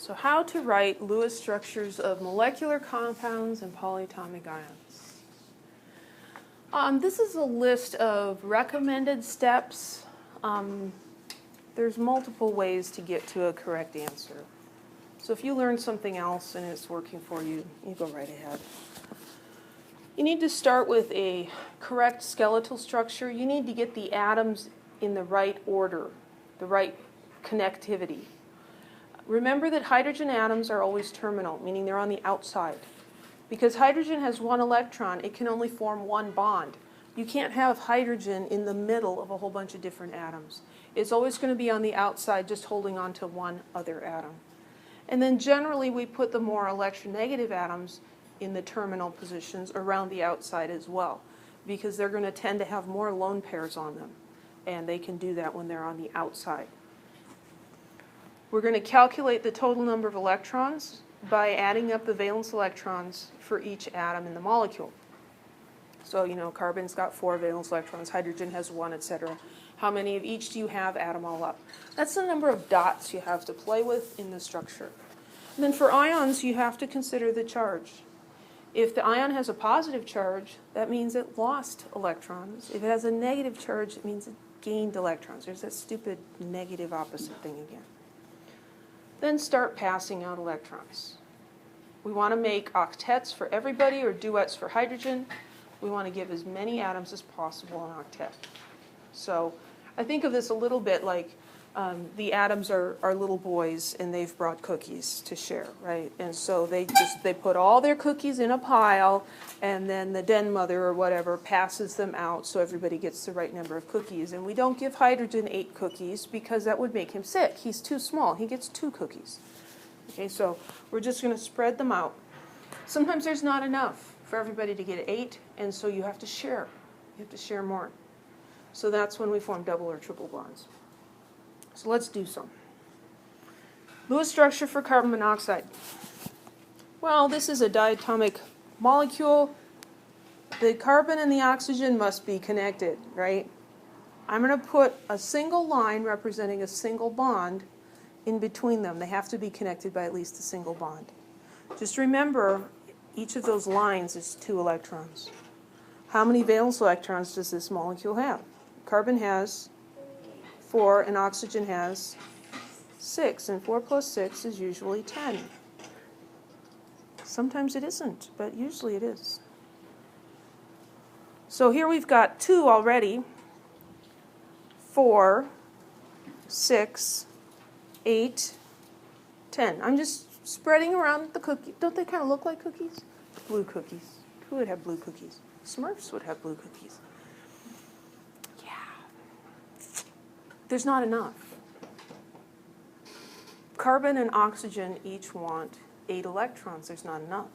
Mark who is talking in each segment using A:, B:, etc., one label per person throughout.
A: So how to write Lewis structures of molecular compounds and polyatomic ions. This is a list of recommended steps. There's multiple ways to get to a correct answer. So if you learn something else and it's working for you, you go right ahead. You need to start with a correct skeletal structure. You need to get the atoms in the right order, the right connectivity. Remember that hydrogen atoms are always terminal, meaning they're on the outside. Because hydrogen has one electron, it can only form one bond. You can't have hydrogen in the middle of a whole bunch of different atoms. It's always going to be on the outside, just holding on to one other atom. And then generally we put the more electronegative atoms in the terminal positions around the outside as well, because they're going to tend to have more lone pairs on them. And they can do that when they're on the outside. We're going to calculate the total number of electrons by adding up the valence electrons for each atom in the molecule. So, carbon's got 4 valence electrons, hydrogen has 1, etc. How many of each do you have? Add them all up. That's the number of dots you have to play with in the structure. And then for ions, you have to consider the charge. If the ion has a positive charge, that means it lost electrons. If it has a negative charge, it means it gained electrons. There's that stupid negative opposite thing again. Then start passing out electrons. We want to make octets for everybody or duets for hydrogen. We want to give as many atoms as possible an octet. So I think of this a little bit like the atoms are little boys and they've brought cookies to share, right? And so they put all their cookies in a pile, and then the den mother or whatever passes them out so everybody gets the right number of cookies. And we don't give hydrogen 8 cookies because that would make him sick. He's too small. He gets 2 cookies. Okay, so we're just going to spread them out. Sometimes there's not enough for everybody to get 8, and so you have to share. You have to share more. So that's when we form double or triple bonds. So let's do some. Lewis structure for carbon monoxide. Well, this is a diatomic molecule. The carbon and the oxygen must be connected, right? I'm going to put a single line representing a single bond in between them. They have to be connected by at least a single bond. Just remember, each of those lines is 2 electrons. How many valence electrons does this molecule have? Carbon has 4 and oxygen has 6, and 4 plus 6 is usually 10. Sometimes it isn't, but usually it is. So here we've got 2 already, 4, 6, 8, 10. I'm just spreading around the cookie. Don't they kind of look like cookies? Blue cookies. Who would have blue cookies? Smurfs would have blue cookies. There's not enough. Carbon and oxygen each want 8 electrons. There's not enough.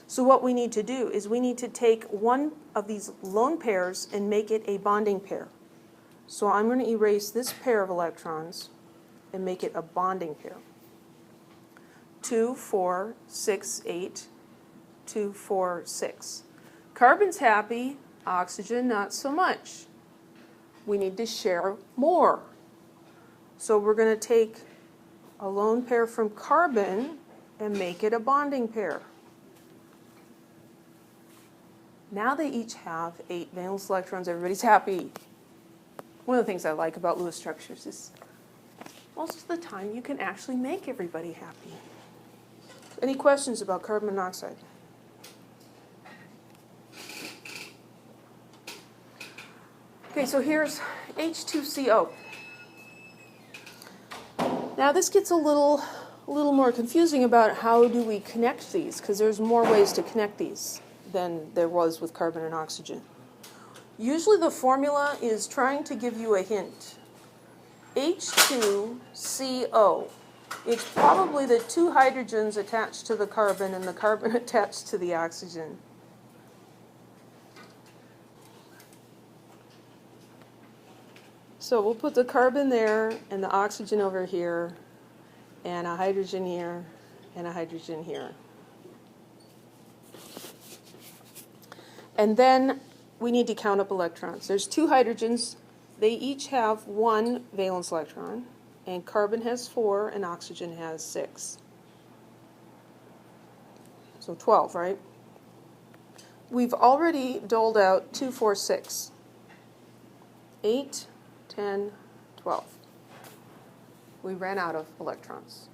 A: So what we need to do is we need to take one of these lone pairs and make it a bonding pair. So I'm going to erase this pair of electrons and make it a bonding pair. 2, 4, 6, 8, 2, 4, 6. Carbon's happy, oxygen not so much. We need to share more. So we're going to take a lone pair from carbon and make it a bonding pair. Now they each have 8 valence electrons. Everybody's happy. One of the things I like about Lewis structures is most of the time you can actually make everybody happy. Any questions about carbon monoxide? Okay, so here's H2CO. Now this gets a little more confusing about how do we connect these, because there's more ways to connect these than there was with carbon and oxygen. Usually the formula is trying to give you a hint. H2CO. It's probably the 2 hydrogens attached to the carbon and the carbon attached to the oxygen. So we'll put the carbon there and the oxygen over here and a hydrogen here and a hydrogen here. And then we need to count up electrons. There's 2 hydrogens. They each have 1 valence electron, and carbon has 4 and oxygen has 6. So 12, right? We've already doled out 2, 4, 6. 8, 10, 12. We ran out of electrons.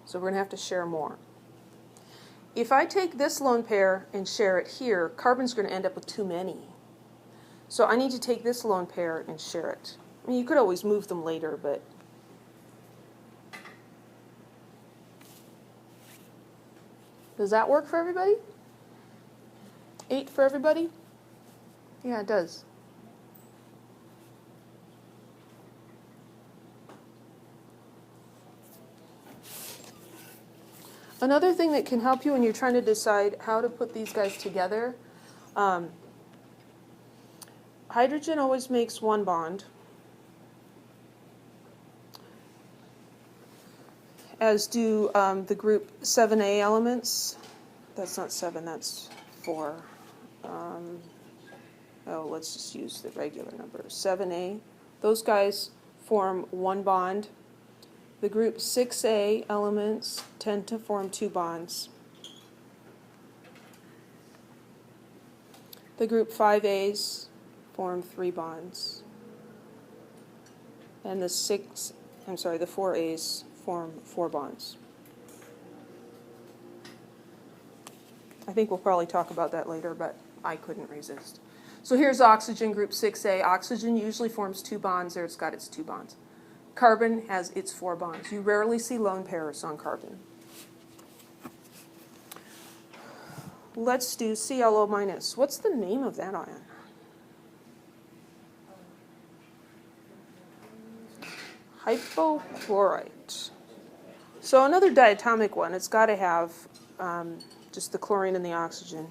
A: So we're going to have to share more. If I take this lone pair and share it here, carbon's going to end up with too many. So I need to take this lone pair and share it. I mean, you could always move them later, but... Does that work for everybody? 8 for everybody? Yeah, it does. Another thing that can help you when you're trying to decide how to put these guys together, hydrogen always makes one bond, as do the group 7A elements. That's not 7, that's 4. Let's just use the regular number. 7A. Those guys form one bond. The group 6A elements tend to form 2 bonds. The group 5As form 3 bonds. And the 4As form 4 bonds. I think we'll probably talk about that later, but I couldn't resist. So here's oxygen, group 6A. Oxygen usually forms 2 bonds. There it's got its 2 bonds. Carbon has its 4 bonds. You rarely see lone pairs on carbon. Let's do ClO minus. What's the name of that ion? Hypochlorite. So another diatomic one. It's got to have just the chlorine and the oxygen.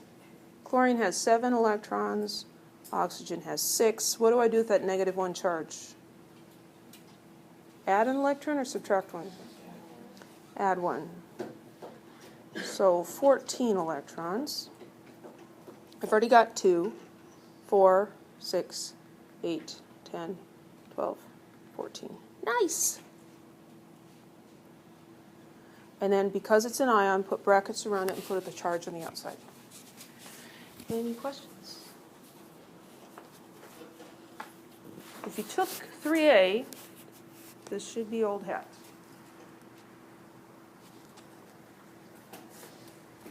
A: Chlorine has 7 electrons. Oxygen has 6. What do I do with that -1 charge? Add an electron or subtract 1? Add 1. So 14 electrons. I've already got 2, 4, 6, 8, 10, 12, 14. Nice! And then because it's an ion, put brackets around it and put the charge on the outside. Any questions? If you took 3A, this should be old hat.